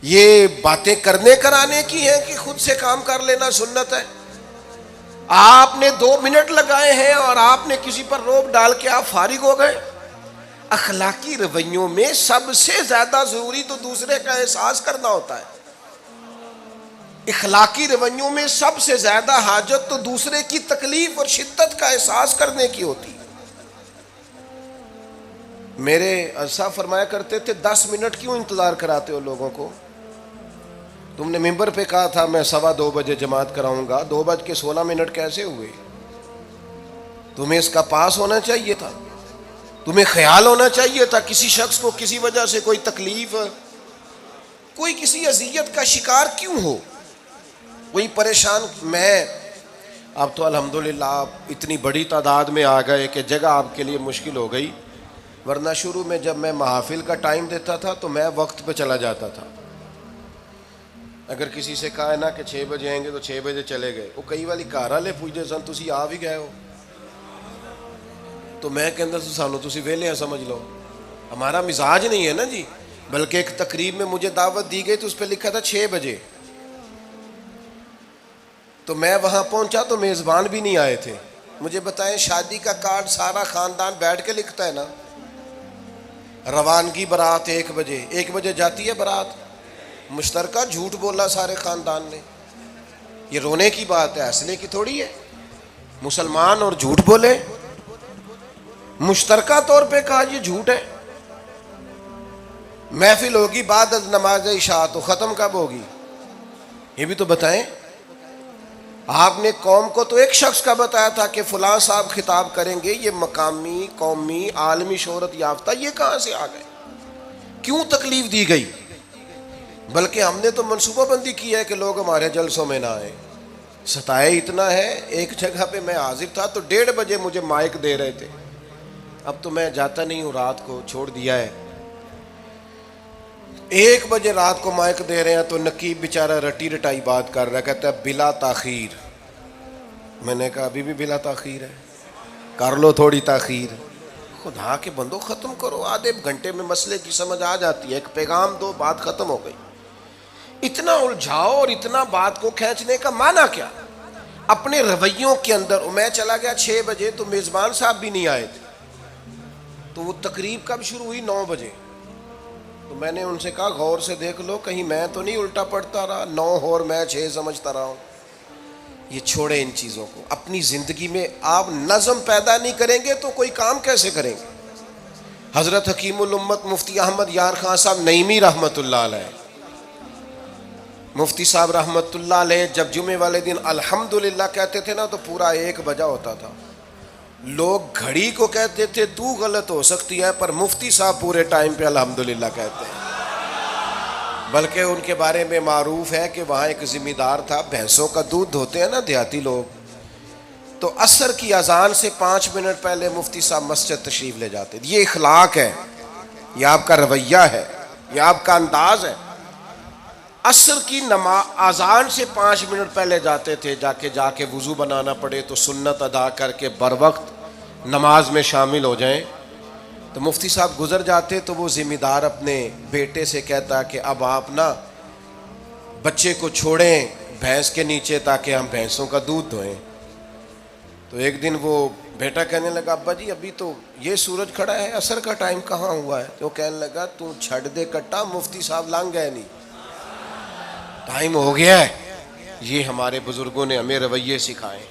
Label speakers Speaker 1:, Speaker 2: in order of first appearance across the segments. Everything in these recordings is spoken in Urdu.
Speaker 1: یہ باتیں کرنے کرانے کی ہیں کہ خود سے کام کر لینا سنت ہے؟ آپ نے 2 منٹ لگائے ہیں اور آپ نے کسی پر روب ڈال کے آپ فارغ ہو گئے۔ اخلاقی رویوں میں سب سے زیادہ ضروری تو دوسرے کا احساس کرنا ہوتا ہے۔ اخلاقی رویوں میں سب سے زیادہ حاجت تو دوسرے کی تکلیف اور شدت کا احساس کرنے کی ہوتی ہے۔ میرے صاحب فرمایا کرتے تھے 10 منٹ کیوں انتظار کراتے ہو لوگوں کو؟ تم نے ممبر پہ کہا تھا میں 2:15 بجے جماعت کراؤں گا، 2:16 کیسے ہوئے؟ تمہیں اس کا پاس ہونا چاہیے تھا، تمہیں خیال ہونا چاہیے تھا کسی شخص کو کسی وجہ سے کوئی تکلیف، کوئی کسی اذیت کا شکار کیوں ہو، کوئی پریشان۔ میں اب تو الحمدللہ آپ اتنی بڑی تعداد میں آ گئے کہ جگہ آپ کے لیے مشکل ہو گئی، ورنہ شروع میں جب میں محافل کا ٹائم دیتا تھا تو میں وقت پہ چلا جاتا تھا۔ اگر کسی سے کہا ہے نا کہ 6 بجے آئیں گے تو 6 بجے چلے گئے، وہ کئی والی گھر والے پوچھتے سن تسی آ بھی گئے ہو، تو میں کہندا سی سانو تسی ویلے ہیں سمجھ لو۔ ہمارا مزاج نہیں ہے نا جی، بلکہ ایک تقریب میں مجھے دعوت دی گئی تو اس پہ لکھا تھا 6 بجے، تو میں وہاں پہنچا تو میزبان بھی نہیں آئے تھے۔ مجھے بتائیں شادی کا کارڈ سارا خاندان بیٹھ کے لکھتا ہے نا، روانگی برات 1 بجے، 1 بجے جاتی ہے برات، مشترکہ جھوٹ بولا سارے خاندان نے۔ یہ رونے کی بات ہے، ہنسنے کی تھوڑی ہے۔ مسلمان اور جھوٹ بولے، مشترکہ طور پہ کہا یہ جھوٹ ہے۔ محفل ہوگی بعد از نماز عشاء، تو ختم کب ہوگی یہ بھی تو بتائیں۔ آپ نے قوم کو تو ایک شخص کا بتایا تھا کہ فلاں صاحب خطاب کریں گے، یہ مقامی، قومی، عالمی شہرت یافتہ، یہ کہاں سے آ گئے؟ کیوں تکلیف دی گئی؟ بلکہ ہم نے تو منصوبہ بندی کی ہے کہ لوگ ہمارے جلسوں میں نہ آئیں۔ ستائے اتنا ہے، ایک جگہ پہ میں حاضر تھا تو 1:30 بجے مجھے مائک دے رہے تھے، اب تو میں جاتا نہیں ہوں، رات کو چھوڑ دیا ہے۔ 1 بجے رات کو مائک دے رہے ہیں تو نقیب بیچارہ رٹی رٹائی بات کر رہا ہے، کہتا ہے بلا تاخیر۔ میں نے کہا ابھی بھی بلا تاخیر ہے، کر لو تھوڑی تاخیر۔ خدا کے بندو ختم کرو، آدھے گھنٹے میں مسئلے کی سمجھ آ جاتی ہے، ایک پیغام دو، بات ختم ہو گئی۔ اتنا الجھاؤ اور اتنا بات کو کھینچنے کا معنی کیا؟ اپنے رویوں کے اندر۔ میں چلا گیا 6 بجے تو میزبان صاحب بھی نہیں آئے تھے، تو وہ تقریب کب شروع ہوئی؟ 9 بجے۔ تو میں نے ان سے کہا غور سے دیکھ لو کہیں میں تو نہیں الٹا پڑتا رہا، 9 اور میں 6 سمجھتا رہا ہوں۔ یہ چھوڑے ان چیزوں کو، اپنی زندگی میں آپ نظم پیدا نہیں کریں گے تو کوئی کام کیسے کریں گے؟ حضرت حکیم الامت مفتی احمد یار خان صاحب نعیمی رحمۃ اللہ علیہ، مفتی صاحب رحمۃ اللہ علیہ جب جمعے والے دن الحمدللہ کہتے تھے نا تو پورا 1 بجا ہوتا تھا۔ لوگ گھڑی کو کہتے تھے تو غلط ہو سکتی ہے، پر مفتی صاحب پورے ٹائم پہ الحمدللہ کہتے ہیں۔ بلکہ ان کے بارے میں معروف ہے کہ وہاں ایک ذمہ دار تھا، بھینسوں کا دودھ دھوتے ہیں نا دیہاتی لوگ، تو عصر کی اذان سے 5 منٹ پہلے مفتی صاحب مسجد تشریف لے جاتے۔ یہ اخلاق ہے، یہ آپ کا رویہ ہے، یہ آپ کا انداز ہے۔ عصر کی اذان سے 5 منٹ پہلے جاتے تھے، جا کے وضو بنانا پڑے تو سنت ادا کر کے بروقت نماز میں شامل ہو جائیں۔ تو مفتی صاحب گزر جاتے تو وہ ذمہ دار اپنے بیٹے سے کہتا کہ اب آپ نا بچے کو چھوڑیں بھینس کے نیچے تاکہ ہم بھینسوں کا دودھ دھوئیں۔ تو ایک دن وہ بیٹا کہنے لگا ابا جی ابھی تو یہ سورج کھڑا ہے، عصر کا ٹائم کہاں ہوا ہے؟ تو کہنے لگا تو چھڑ دے کٹا، مفتی صاحب لنگ گئے نہیں، ٹائم ہو گیا ہے۔ یہ ہمارے بزرگوں نے ہمیں رویے سکھائے۔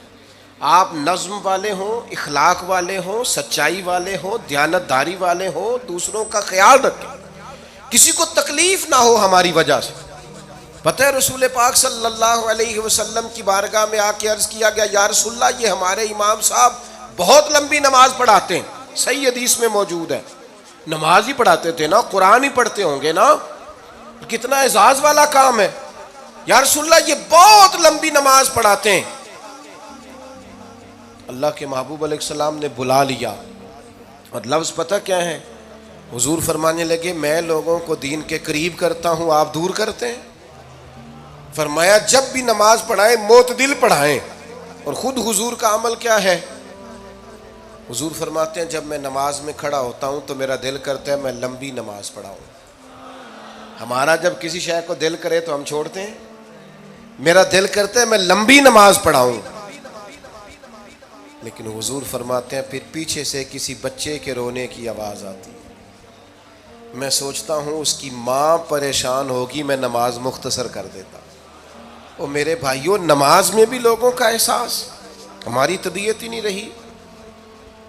Speaker 1: آپ نظم والے ہوں، اخلاق والے ہوں، سچائی والے ہوں، دیانت داری والے ہوں، دوسروں کا خیال رکھیں، کسی کو تکلیف نہ ہو ہماری وجہ سے۔ پتہ ہے رسول پاک صلی اللہ علیہ وسلم کی بارگاہ میں آ کے عرض کیا گیا یا رسول اللہ یہ ہمارے امام صاحب بہت لمبی نماز پڑھاتے ہیں، صحیح حدیث میں موجود ہے۔ نماز ہی پڑھاتے تھے نا، قرآن ہی پڑھتے ہوں گے نا، کتنا اعزاز والا کام ہے۔ یا رسول اللہ یہ بہت لمبی نماز پڑھاتے ہیں۔ اللہ کے محبوب علیہ السلام نے بلا لیا، اور لفظ پتہ کیا ہے؟ حضور فرمانے لگے میں لوگوں کو دین کے قریب کرتا ہوں، آپ دور کرتے ہیں۔ فرمایا جب بھی نماز پڑھائیں معتدل پڑھائیں۔ اور خود حضور کا عمل کیا ہے؟ حضور فرماتے ہیں جب میں نماز میں کھڑا ہوتا ہوں تو میرا دل کرتا ہے میں لمبی نماز پڑھاؤں، ہمارا جب کسی شے کو دل کرے تو ہم چھوڑتے ہیں. میرا دل کرتا ہے میں لمبی نماز پڑھاؤں، لیکن حضور فرماتے ہیں پھر پیچھے سے کسی بچے کے رونے کی آواز آتی، میں سوچتا ہوں اس کی ماں پریشان ہوگی، میں نماز مختصر کر دیتا. اور میرے بھائیوں، نماز میں بھی لوگوں کا احساس، ہماری طبیعت ہی نہیں رہی.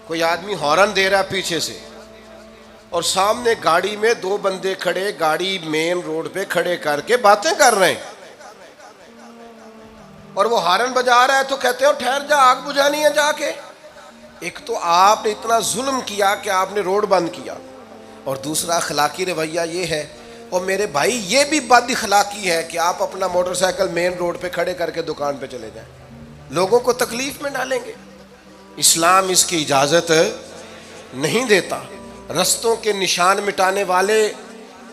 Speaker 1: کوئی آدمی ہارن دے رہا ہے پیچھے سے، اور سامنے گاڑی میں دو بندے کھڑے، گاڑی مین روڈ پہ کھڑے کر کے باتیں کر رہے ہیں، اور وہ ہارن بجا رہا ہے تو کہتے ہیں ٹھہر جا، آگ بجھانی ہے جا کے. ایک تو آپ نے اتنا ظلم کیا کہ آپ نے روڈ بند کیا، اور دوسرا اخلاقی رویہ یہ ہے. اور میرے بھائی یہ بھی بد اخلاقی ہے کہ آپ اپنا موٹر سائیکل مین روڈ پہ کھڑے کر کے دکان پہ چلے جائیں، لوگوں کو تکلیف میں ڈالیں گے. اسلام اس کی اجازت نہیں دیتا. رستوں کے نشان مٹانے والے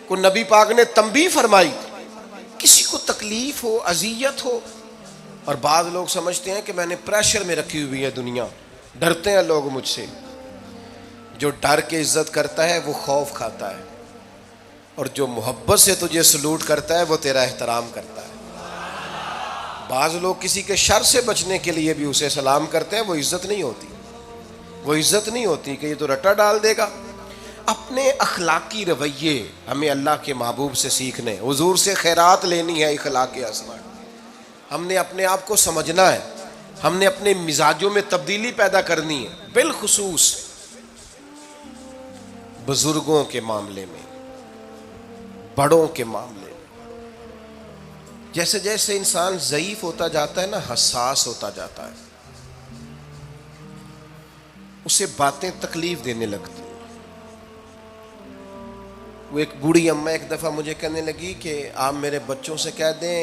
Speaker 1: کو نبی پاک نے تنبیہ فرمائی، کسی کو تکلیف ہو، اذیت ہو. اور بعض لوگ سمجھتے ہیں کہ میں نے پریشر میں رکھی ہوئی ہے دنیا، ڈرتے ہیں لوگ مجھ سے. جو ڈر کے عزت کرتا ہے وہ خوف کھاتا ہے، اور جو محبت سے تجھے سلوٹ کرتا ہے وہ تیرا احترام کرتا ہے. بعض لوگ کسی کے شر سے بچنے کے لیے بھی اسے سلام کرتے ہیں، وہ عزت نہیں ہوتی، وہ عزت نہیں ہوتی کہ یہ تو رٹا ڈال دے گا. اپنے اخلاقی رویے ہمیں اللہ کے محبوب سے سیکھنے، حضور سے خیرات لینی ہے. اخلاق اسما، ہم نے اپنے آپ کو سمجھنا ہے، ہم نے اپنے مزاجوں میں تبدیلی پیدا کرنی ہے، بالخصوص بزرگوں کے معاملے میں، بڑوں کے معاملے میں. جیسے جیسے انسان ضعیف ہوتا جاتا ہے نا، حساس ہوتا جاتا ہے، اسے باتیں تکلیف دینے لگتی ہیں. وہ ایک بوڑھی اماں ایک دفعہ مجھے کہنے لگی کہ آپ میرے بچوں سے کہہ دیں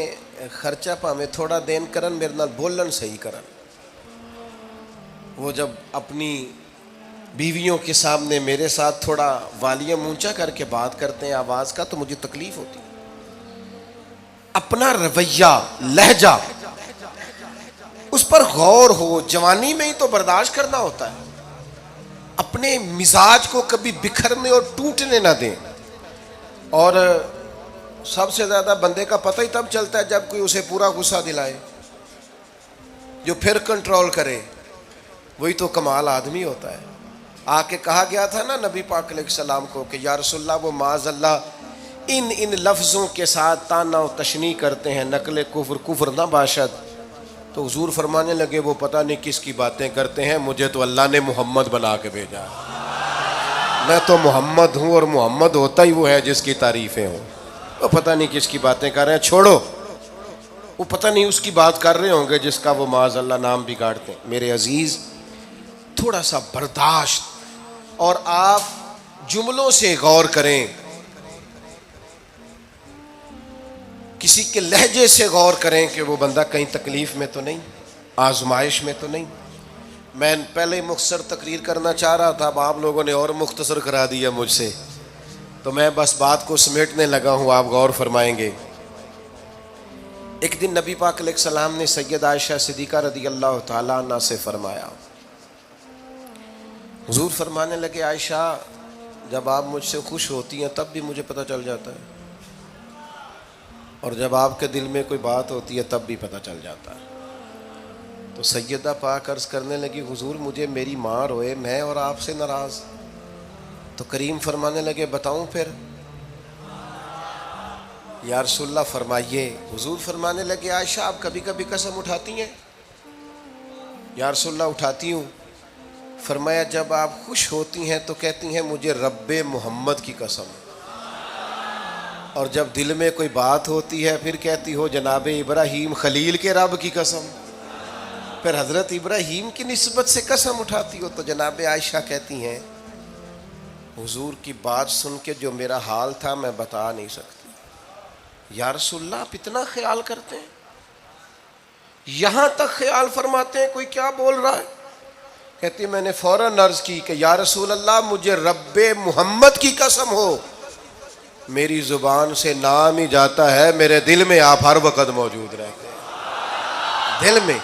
Speaker 1: خرچہ پامیں تھوڑا دین کرن، میرے نال بولن صحیح کرن. وہ جب اپنی بیویوں کے سامنے میرے ساتھ تھوڑا والیوم اونچا کر کے بات کرتے ہیں آواز کا، تو مجھے تکلیف ہوتی. اپنا رویہ، لہجہ، اس پر غور ہو. جوانی میں ہی تو برداشت کرنا ہوتا ہے. اپنے مزاج کو کبھی بکھرنے اور ٹوٹنے نہ دیں. اور سب سے زیادہ بندے کا پتہ ہی تب چلتا ہے جب کوئی اسے پورا غصہ دلائے، جو پھر کنٹرول کرے، وہی تو کمال آدمی ہوتا ہے. آ کے کہا گیا تھا نا نبی پاک علیہ السلام کو کہ یا رسول اللہ، وہ معاذ اللہ ان لفظوں کے ساتھ تانا و تشنیع کرتے ہیں، نقل کفر نہ باشد. تو حضور فرمانے لگے وہ پتہ نہیں کس کی باتیں کرتے ہیں، مجھے تو اللہ نے محمد بنا کے بھیجا، میں تو محمد ہوں، اور محمد ہوتا ہی وہ ہے جس کی تعریفیں ہوں. وہ پتہ نہیں کس کی باتیں کر رہے ہیں، چھوڑو. وہ پتہ نہیں اس کی بات کر رہے ہوں گے جس کا وہ معاذ اللہ نام بگاڑتے ہیں. میرے عزیز، تھوڑا سا برداشت، اور آپ جملوں سے غور کریں، کسی کے لہجے سے غور کریں کہ وہ بندہ کہیں تکلیف میں تو نہیں، آزمائش میں تو نہیں. میں پہلے مختصر تقریر کرنا چاہ رہا تھا، اب آپ لوگوں نے اور مختصر کرا دیا مجھ سے، تو میں بس بات کو سمیٹنے لگا ہوں، آپ غور فرمائیں گے. ایک دن نبی پاک علیہ السلام نے سید عائشہ صدیقہ رضی اللہ تعالیٰ عنہ سے فرمایا. حضور فرمانے لگے عائشہ، جب آپ مجھ سے خوش ہوتی ہیں تب بھی مجھے پتہ چل جاتا ہے، اور جب آپ کے دل میں کوئی بات ہوتی ہے تب بھی پتہ چل جاتا ہے. تو سیدہ پاک عرض کرنے لگی حضور مجھے میری ماں روئے، میں اور آپ سے ناراض. تو کریم فرمانے لگے بتاؤں پھر؟ یا رسول اللہ فرمائیے. حضور فرمانے لگے عائشہ آپ کبھی کبھی قسم اٹھاتی ہیں؟ یا رسول اللہ اٹھاتی ہوں. فرمایا جب آپ خوش ہوتی ہیں تو کہتی ہیں مجھے رب محمد کی قسم، اور جب دل میں کوئی بات ہوتی ہے پھر کہتی ہو جناب ابراہیم خلیل کے رب کی قسم. پھر حضرت ابراہیم کی نسبت سے قسم اٹھاتی ہو. تو جناب عائشہ کہتی ہیں حضور کی بات سن کے جو میرا حال تھا میں بتا نہیں سکتی. یا رسول اللہ آپ اتنا خیال کرتے ہیں؟ یہاں تک خیال فرماتے ہیں کوئی کیا بول رہا ہے؟ کہتی میں نے فوراً عرض کی کہ یا رسول اللہ مجھے رب محمد کی قسم ہو، میری زبان سے نام ہی جاتا ہے، میرے دل میں آپ ہر وقت موجود رہتے ہیں، دل میں.